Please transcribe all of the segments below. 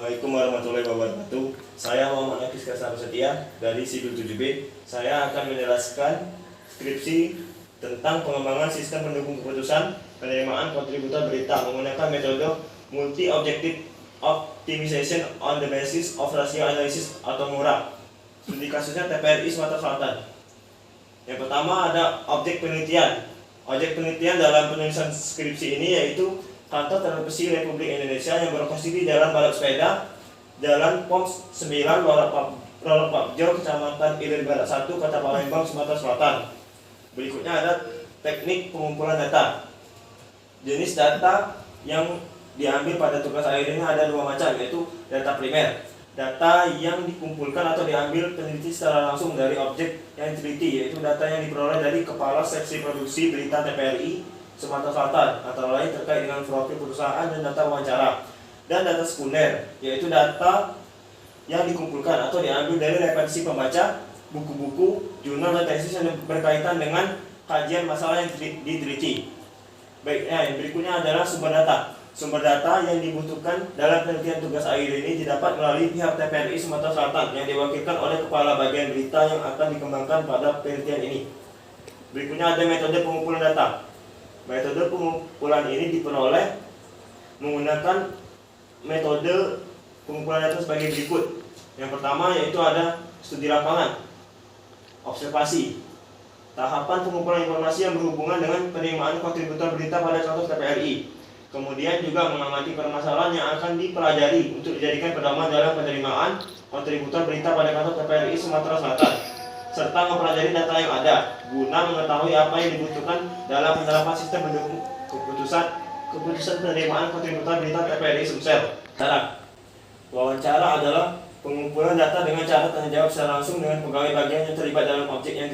Assalamualaikum warahmatullahi wabarakatuh. Saya Muhammad Nafis Kasar Setia dari Sipil 7B. Saya akan menjelaskan skripsi tentang pengembangan sistem pendukung keputusan penerimaan kontributor berita menggunakan metode multi-objective optimization on the basis of ratio analysis atau MURA. Studi kasusnya TPRI Sumatera Selatan. Yang pertama ada objek penelitian. Objek penelitian dalam penulisan skripsi ini yaitu Kantor Televisi Republik Indonesia yang berlokasi di Jalan Balap Sepeda, Jalan POM 9, Lorok Papjo, Kecamatan Ilir Barat 1, Kota Palembang, Sumatera Selatan. Berikutnya ada teknik pengumpulan data. Jenis data yang diambil pada tugas akhir ini ada dua macam, yaitu data primer, data yang dikumpulkan atau diambil peneliti secara langsung dari objek yang diteliti, yaitu data yang diperoleh dari Kepala Seksi Produksi Berita TPRI Sumatera Selatan, antara lain terkait dengan profil perusahaan dan data wawancara. Dan data sekunder, yaitu data yang dikumpulkan atau diambil dari referensi pembaca, buku-buku, jurnal dan tesis yang berkaitan dengan kajian masalah yang diteliti. Baiknya, yang berikutnya adalah sumber data. Sumber data yang dibutuhkan dalam penelitian tugas akhir ini didapat melalui pihak TPRI Sumatera Selatan yang diwakilkan oleh Kepala Bagian Berita yang akan dikembangkan pada penelitian ini. Berikutnya ada metode pengumpulan data. Metode pengumpulan ini diperoleh menggunakan metode pengumpulan data sebagai berikut. Yang pertama yaitu ada studi lapangan, observasi, tahapan pengumpulan informasi yang berhubungan dengan penerimaan kontributor berita pada contoh TPRI. Kemudian juga mengamati permasalahan yang akan dipelajari untuk dijadikan pedoman dalam penerimaan kontributor berita pada kantor TPRI Sumatera Selatan, serta mempelajari data yang ada guna mengetahui apa yang dibutuhkan dalam penerapan sistem pendukung keputusan penerimaan kontributor berita TPRI Sumsel. Cara wawancara adalah pengumpulan data dengan cara tanya jawab secara langsung dengan pegawai bagian yang terlibat dalam objek yang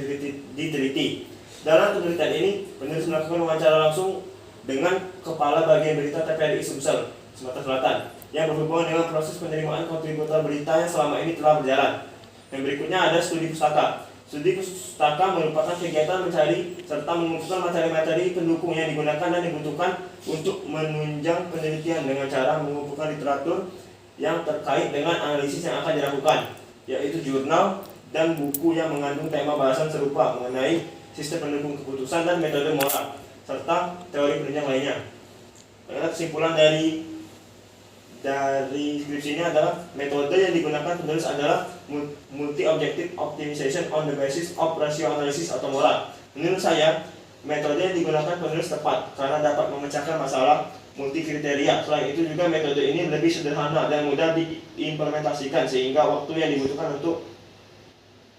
diteliti. Dalam penelitian ini, penulis melakukan wawancara langsung dengan Kepala Bagian Berita TPRI Sumsel, Sumatera Selatan, yang berhubungan dengan proses penerimaan kontributor berita yang selama ini telah berjalan. Yang berikutnya ada studi pustaka. Studi pustaka merupakan kegiatan mencari serta mengumpulkan materi-materi pendukung yang digunakan dan dibutuhkan untuk menunjang penelitian dengan cara mengumpulkan literatur yang terkait dengan analisis yang akan dilakukan, yaitu jurnal dan buku yang mengandung tema bahasan serupa mengenai sistem pendukung keputusan dan metode MURA, serta teori penunjang lainnya. Kesimpulan dari skripsi ini adalah metode yang digunakan penulis adalah multi-objective optimization on the basis of ratio analysis atau MURA. Menurut saya, metode yang digunakan penulis tepat karena dapat memecahkan masalah multi kriteria. Selain itu juga metode ini lebih sederhana dan mudah diimplementasikan sehingga waktu yang dibutuhkan untuk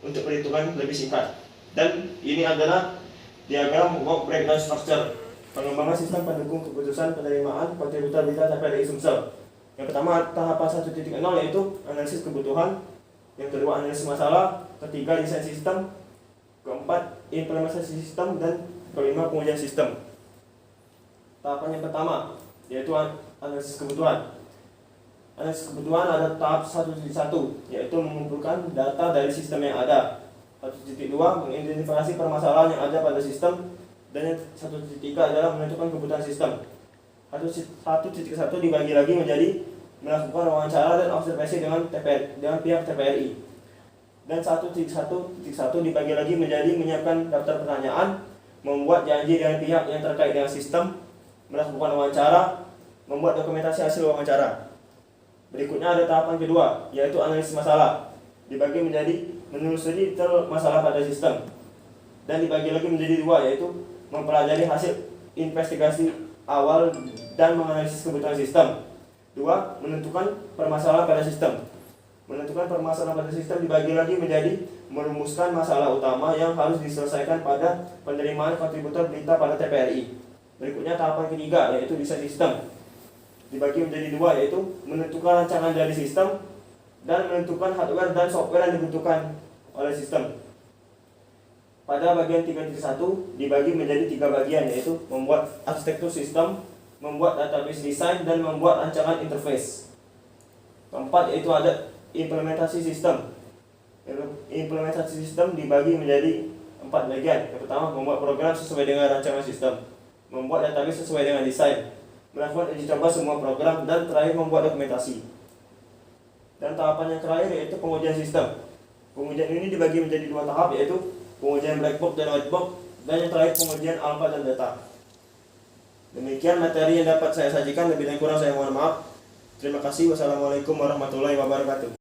perhitungan lebih singkat. Dan ini adalah diagram work breakdown structure pengembangan sistem pendukung keputusan penerimaan kontributor berita TPRI Sumsel. Yang pertama tahapan 1.0 yaitu analisis kebutuhan, yang kedua analisis masalah, ketiga desain sistem, keempat implementasi sistem, dan kelima pengujian sistem. Tahapan yang pertama yaitu analisis kebutuhan. Analisis kebutuhan ada tahap 1.1 yaitu mengumpulkan data dari sistem yang ada. 1.2 mengidentifikasi permasalahan yang ada pada sistem, dan yang 1.3 adalah menentukan kebutuhan sistem. 1.1 dibagi lagi menjadi melakukan wawancara dan observasi dengan pihak TPRI. Dan 1.1 dibagi lagi menjadi menyiapkan daftar pertanyaan, membuat janji dengan pihak yang terkait dengan sistem, melakukan wawancara, membuat dokumentasi hasil wawancara. Berikutnya ada tahapan kedua, yaitu analisis masalah. Dibagi menjadi menelusuri detail masalah pada sistem. Dan dibagi lagi menjadi dua, yaitu mempelajari hasil investigasi awal dan menganalisis kebutuhan sistem. 2. Menentukan permasalahan pada sistem. Menentukan permasalahan pada sistem dibagi lagi menjadi merumuskan masalah utama yang harus diselesaikan pada penerimaan kontributor berita pada TPRI. Berikutnya tahapan ketiga yaitu desain sistem. Dibagi menjadi dua, yaitu menentukan rancangan dari sistem dan menentukan hardware dan software yang dibutuhkan oleh sistem. Pada bagian 3.1 dibagi menjadi 3 bagian, yaitu membuat arsitektur sistem, membuat database design, dan membuat rancangan interface. Keempat yaitu ada implementasi sistem. Implementasi sistem dibagi menjadi 4 bagian. Yang pertama membuat program sesuai dengan rancangan sistem, membuat database sesuai dengan desain, melakukan uji coba semua program, dan terakhir membuat dokumentasi. Dan tahapan yang terakhir yaitu pengujian sistem. Pengujian ini dibagi menjadi 2 tahap, yaitu pengujian black box dan white box, dan yang terakhir pengujian alpha dan beta. Demikian materi yang dapat saya sajikan, lebih dan kurang saya mohon maaf. Terima kasih. Wassalamualaikum warahmatullahi wabarakatuh.